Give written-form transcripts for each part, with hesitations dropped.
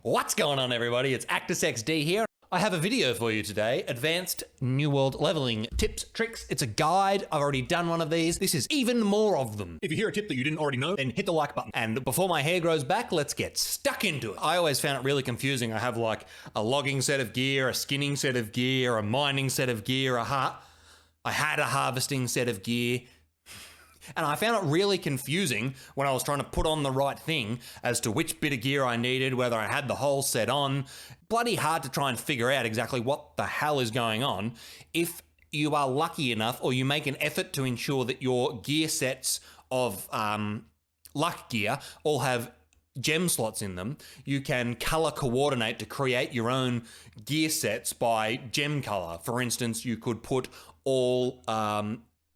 What's going on, everybody? It's ActusXD here. I have a video for you today, Advanced New World Leveling Tips, Tricks. It's a guide. I've already done one of these. This is even more of them. If you hear a tip that you didn't already know, then hit the like button. And before my hair grows back, let's get stuck into it. I always found it really confusing. I have like a logging set of gear, a skinning set of gear, a mining set of gear, I had a harvesting set of gear. And I found it really confusing when I was trying to put on the right thing as to which bit of gear I needed, whether I had the whole set on. Bloody hard to try and figure out exactly what the hell is going on. If you are lucky enough, or you make an effort to ensure that your gear sets of luck gear all have gem slots in them, you can color coordinate to create your own gear sets by gem color. For instance, you could put all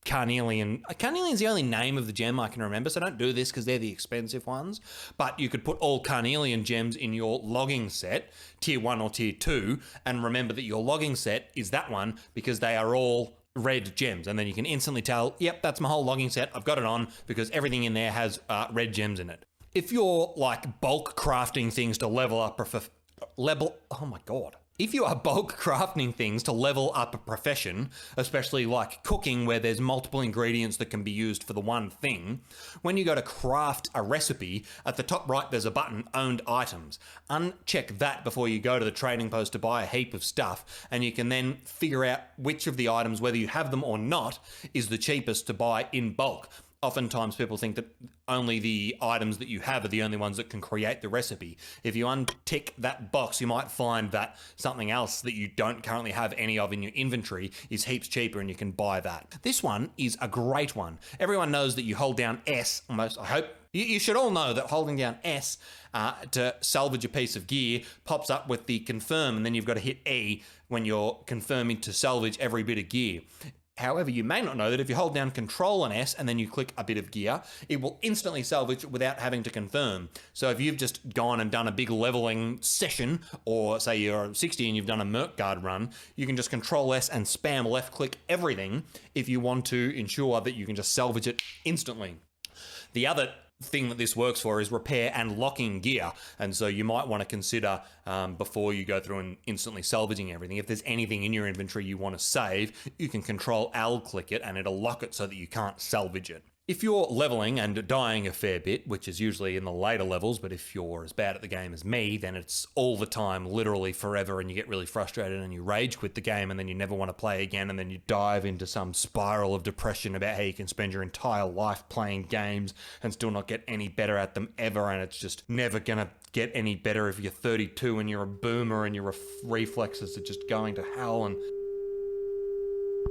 carnelian. Carnelian's the only name of the gem I can remember, so don't do this because they're the expensive ones. But you could put all carnelian gems in your logging set, tier 1 or tier 2, and remember that your logging set is that one because they are all red gems. And then you can instantly tell, yep, that's my whole logging set. I've got it on because everything in there has red gems in it. If you're like bulk crafting things to level up oh my God. If you are bulk crafting things to level up a profession, especially like cooking where there's multiple ingredients that can be used for the one thing, when you go to craft a recipe, at the top right there's a button, Owned Items. Uncheck that before you go to the trading post to buy a heap of stuff, and you can then figure out which of the items, whether you have them or not, is the cheapest to buy in bulk. Oftentimes people think that only the items that you have are the only ones that can create the recipe. If you untick that box, you might find that something else that you don't currently have any of in your inventory is heaps cheaper and you can buy that. This one is a great one. Everyone knows that you hold down S, almost, I hope. You should all know that holding down S to salvage a piece of gear pops up with the confirm, and then you've got to hit E when you're confirming to salvage every bit of gear. However, you may not know that if you hold down Control and S and then you click a bit of gear, it will instantly salvage without having to confirm. So if you've just gone and done a big leveling session, or say you're 60 and you've done a Merc Guard run, you can just Control S and spam left click everything if you want to ensure that you can just salvage it instantly. The other thing that this works for is repair and locking gear, and so you might want to consider before you go through and instantly salvaging everything, if there's anything in your inventory you want to save, you can Control L click it and it'll lock it so that you can't salvage it. If you're leveling and dying a fair bit, which is usually in the later levels, but if you're as bad at the game as me, then it's all the time, literally forever, and you get really frustrated and you rage quit the game and then you never want to play again, and then you dive into some spiral of depression about how you can spend your entire life playing games and still not get any better at them ever, and it's just never gonna get any better if you're 32 and you're a boomer and your reflexes are just going to hell. And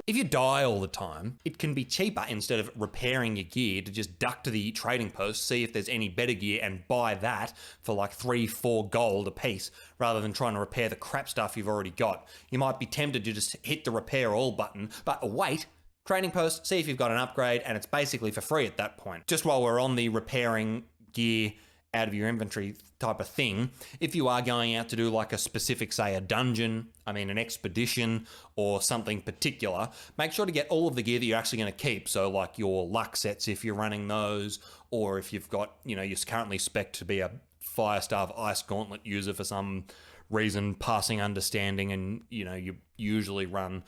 if you die all the time, it can be cheaper, instead of repairing your gear, to just duck to the trading post, see if there's any better gear and buy that for like 3-4 gold a piece, rather than trying to repair the crap stuff you've already got. You might be tempted to just hit the repair all button, but wait, trading post, see if you've got an upgrade, and it's basically for free at that point. Just while we're on the repairing gear out of your inventory type of thing, if you are going out to do like a specific, say a dungeon, an expedition or something particular, make sure to get all of the gear that you're actually going to keep. So like your luck sets if you're running those, or if you've got, you're currently spec'd to be a Firestaff Ice Gauntlet user for some reason, passing understanding, and you usually run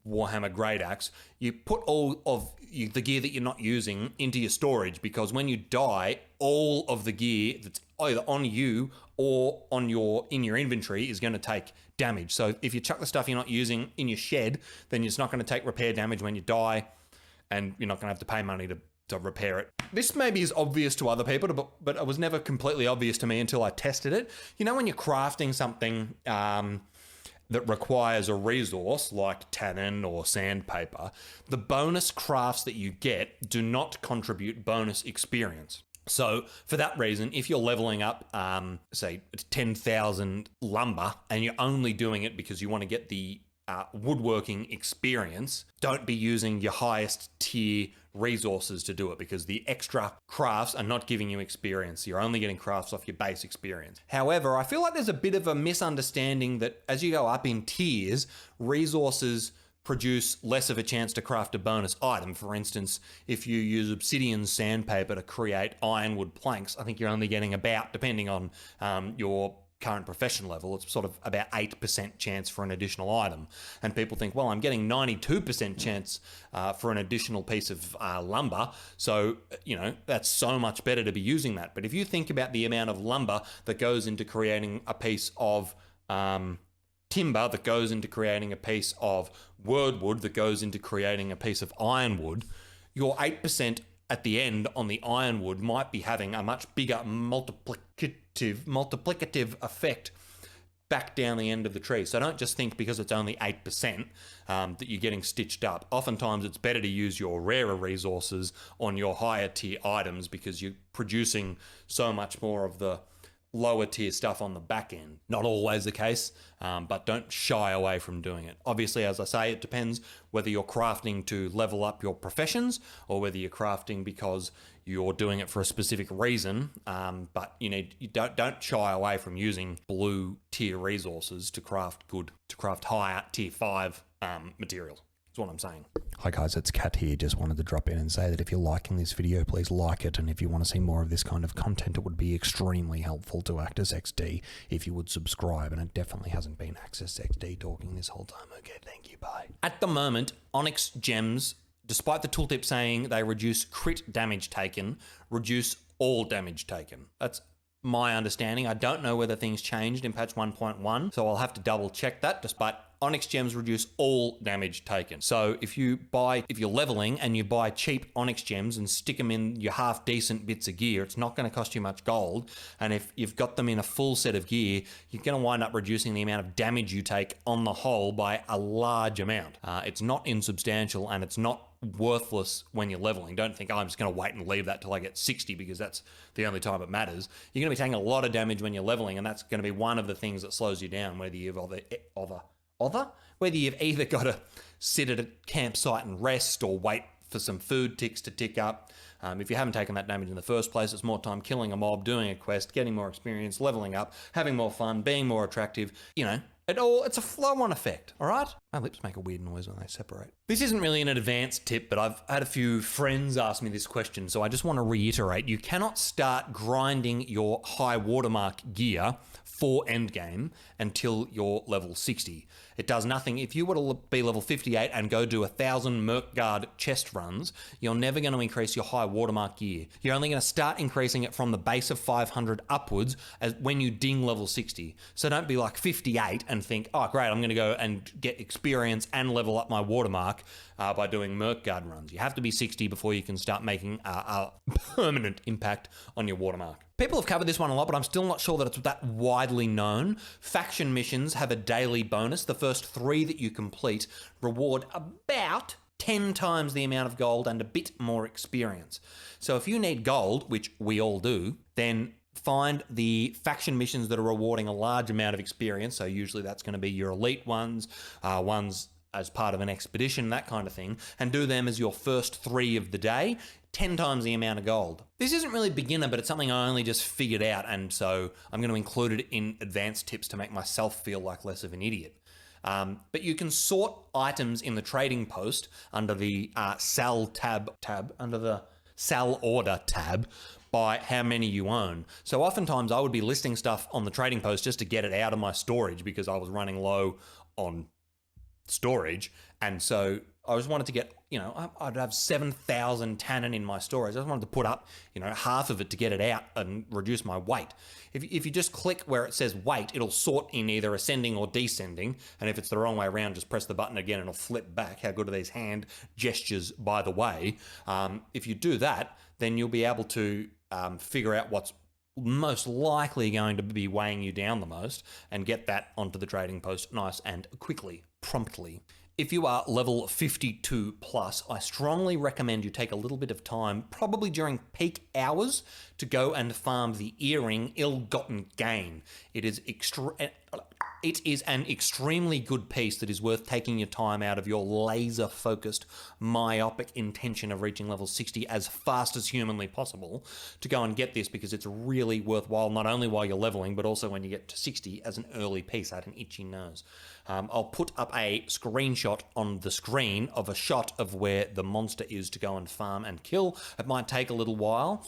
Warhammer Great Axe, you put all of the gear that you're not using into your storage, because when you die, all of the gear that's either on you or in your inventory is going to take damage. So if you chuck the stuff you're not using in your shed, then it's not going to take repair damage when you die, and you're not going to have to pay money to repair it. This maybe is obvious to other people, but it was never completely obvious to me until I tested it. When you're crafting something that requires a resource like tannin or sandpaper, the bonus crafts that you get do not contribute bonus experience. So for that reason, if you're leveling up, say 10,000 lumber, and you're only doing it because you want to get the woodworking experience, don't be using your highest tier resources to do it, because the extra crafts are not giving you experience. You're only getting crafts off your base experience. However, I feel like there's a bit of a misunderstanding that as you go up in tiers, resources produce less of a chance to craft a bonus item. For instance, if you use obsidian sandpaper to create ironwood planks, I think you're only getting about, depending on your current profession level, it's sort of about 8% chance for an additional item. And people think, well, I'm getting 92% chance for an additional piece of lumber. So, that's so much better to be using that. But if you think about the amount of lumber that goes into creating a piece of timber, that goes into creating a piece of wordwood, that goes into creating a piece of ironwood, your 8% at the end on the ironwood might be having a much bigger multiplicative effect back down the end of the tree. So don't just think because it's only 8% that you're getting stitched up. Oftentimes it's better to use your rarer resources on your higher tier items because you're producing so much more of the lower tier stuff on the back end. Not always the case, but don't shy away from doing it. Obviously, as I say, it depends whether you're crafting to level up your professions or whether you're crafting because you're doing it for a specific reason. But you don't shy away from using blue tier resources to craft higher tier 5 materials. That's what I'm saying. Hi guys, it's Kat here. Just wanted to drop in and say that if you're liking this video, please like it. And if you want to see more of this kind of content, it would be extremely helpful to ActusXD if you would subscribe. And it definitely hasn't been ActusXD talking this whole time. Okay, thank you, bye. At the moment, Onyx gems, despite the tooltip saying they reduce crit damage taken, reduce all damage taken. That's my understanding. I don't know whether things changed in patch 1.1, so I'll have to double check that. Despite Onyx gems reduce all damage taken. So if you're leveling and you buy cheap Onyx gems and stick them in your half decent bits of gear, it's not going to cost you much gold. And if you've got them in a full set of gear, you're going to wind up reducing the amount of damage you take on the whole by a large amount. It's not insubstantial and it's not worthless when you're leveling. Don't think, I'm just going to wait and leave that till I get 60 because that's the only time it matters. You're going to be taking a lot of damage when you're leveling, and that's going to be one of the things that slows you down, whether you've either got to sit at a campsite and rest or wait for some food ticks to tick up. If you haven't taken that damage in the first place, it's more time killing a mob, doing a quest, getting more experience, leveling up, having more fun, being more attractive. It's a flow-on effect, all right? My lips make a weird noise when they separate. This isn't really an advanced tip, but I've had a few friends ask me this question, so I just want to reiterate. You cannot start grinding your high watermark gear for endgame until you're level 60. It does nothing. If you were to be level 58 and go do 1,000 Merkguard chest runs, you're never going to increase your high watermark gear. You're only going to start increasing it from the base of 500 upwards as when you ding level 60. So don't be like 58 and think, oh great, I'm going to go and get experience and level up my watermark by doing Merkguard runs. You have to be 60 before you can start making a permanent impact on your watermark. People have covered this one a lot, but I'm still not sure that it's that widely known. Faction missions have a daily bonus. The first 3 that you complete reward about 10 times the amount of gold and a bit more experience. So if you need gold, which we all do, then find the faction missions that are rewarding a large amount of experience. So usually that's going to be your elite ones, ones as part of an expedition, that kind of thing, and do them as your first 3 of the day. 10 times the amount of gold. This isn't really beginner, but it's something I only just figured out, and so I'm going to include it in advanced tips to make myself feel like less of an idiot. But you can sort items in the trading post under the sell under the sell order tab by how many you own. So oftentimes I would be listing stuff on the trading post just to get it out of my storage because I was running low on storage, and so I just wanted to get, I'd have 7,000 tannin in my storage. I just wanted to put up, half of it to get it out and reduce my weight. If you just click where it says weight, it'll sort in either ascending or descending. And if it's the wrong way around, just press the button again and it'll flip back. How good are these hand gestures, by the way? If you do that, then you'll be able to figure out what's most likely going to be weighing you down the most and get that onto the trading post nice and quickly, promptly. If you are level 52 plus, I strongly recommend you take a little bit of time, probably during peak hours, to go and farm the earring Ill-Gotten Gain. It is an extremely good piece that is worth taking your time out of your laser-focused, myopic intention of reaching level 60 as fast as humanly possible to go and get this, because it's really worthwhile, not only while you're leveling, but also when you get to 60 as an early piece. I had an itchy nose. I'll put up a screenshot on the screen of a shot of where the monster is to go and farm and kill. It might take a little while.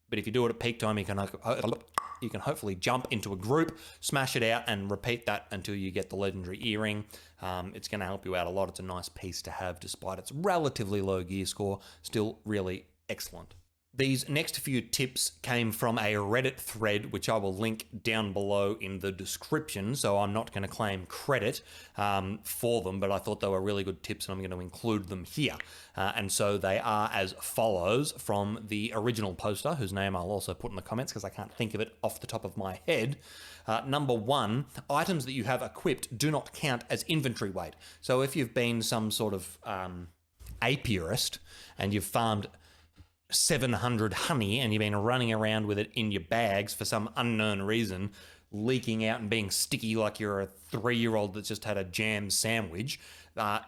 But if you do it at peak time, you can hopefully jump into a group, smash it out, and repeat that until you get the legendary earring. It's going to help you out a lot. It's a nice piece to have despite its relatively low gear score. Still really excellent. These next few tips came from a Reddit thread, which I will link down below in the description, so I'm not going to claim credit for them, but I thought they were really good tips and I'm going to include them here. And so they are as follows from the original poster, whose name I'll also put in the comments because I can't think of it off the top of my head. Number 1, items that you have equipped do not count as inventory weight. So if you've been some sort of apiarist and you've farmed 700 honey and you've been running around with it in your bags for some unknown reason, leaking out and being sticky like you're a 3-year-old that's just had a jam sandwich,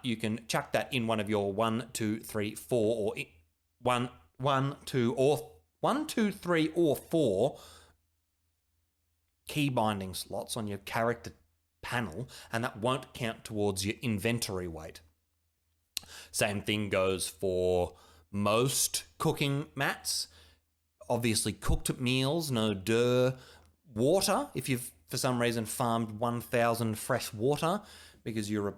you can chuck that in one of your 1, 2, 3, 4 or 1, 2, 3 or 4 key binding slots on your character panel, and that won't count towards your inventory weight. Same thing goes for most cooking mats. Obviously cooked meals, no duh. Water, if you've for some reason farmed 1,000 fresh water because you're a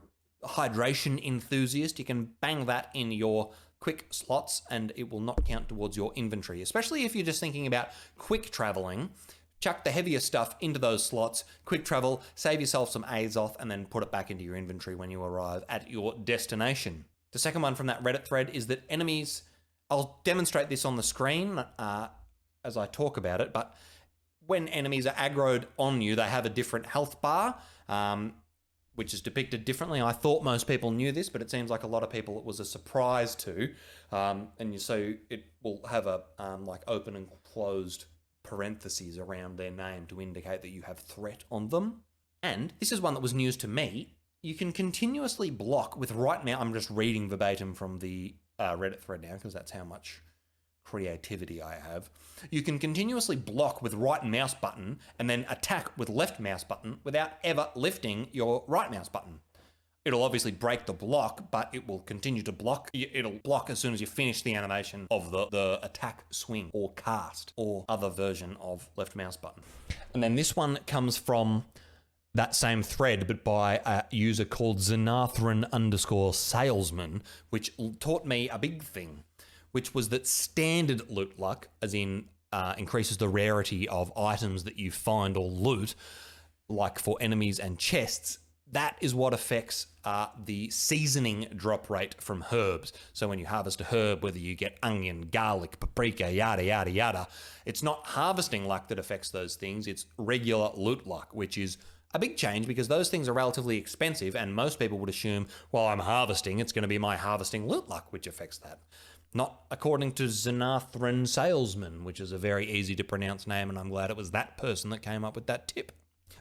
hydration enthusiast, you can bang that in your quick slots and it will not count towards your inventory, especially if you're just thinking about quick traveling. Chuck the heavier stuff into those slots, quick travel, save yourself some A's off, and then put it back into your inventory when you arrive at your destination. The second one from that Reddit thread is that enemies, I'll demonstrate this on the screen as I talk about it, but when enemies are aggroed on you, they have a different health bar, which is depicted differently. I thought most people knew this, but it seems like a lot of people it was a surprise to. So it will have a like open and closed parentheses around their name to indicate that you have threat on them. And this is one that was news to me. You can continuously block with right mouse. I'm just reading verbatim from the Reddit thread now because that's how much creativity I have. You can continuously block with right mouse button and then attack with left mouse button without ever lifting your right mouse button. It'll obviously break the block, but it will continue to block. It'll block as soon as you finish the animation of the attack, swing, or cast, or other version of left mouse button. And then this one comes from that same thread, but by a user called Xanathran_salesman, which taught me a big thing, which was that standard loot luck, as in increases the rarity of items that you find or loot, like for enemies and chests, that is what affects the seasoning drop rate from herbs. So when you harvest a herb, whether you get onion, garlic, paprika, yada, yada, yada, it's not harvesting luck that affects those things, it's regular loot luck, which is a big change because those things are relatively expensive and most people would assume, well, I'm harvesting, it's going to be my harvesting loot luck which affects that. Not according to Xanathran Salesman, which is a very easy to pronounce name, and I'm glad it was that person that came up with that tip.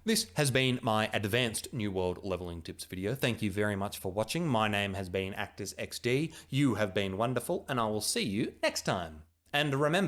This has been my advanced New World leveling tips video. Thank you very much for watching. My name has been ActusXD. You have been wonderful, and I will see you next time. And remember,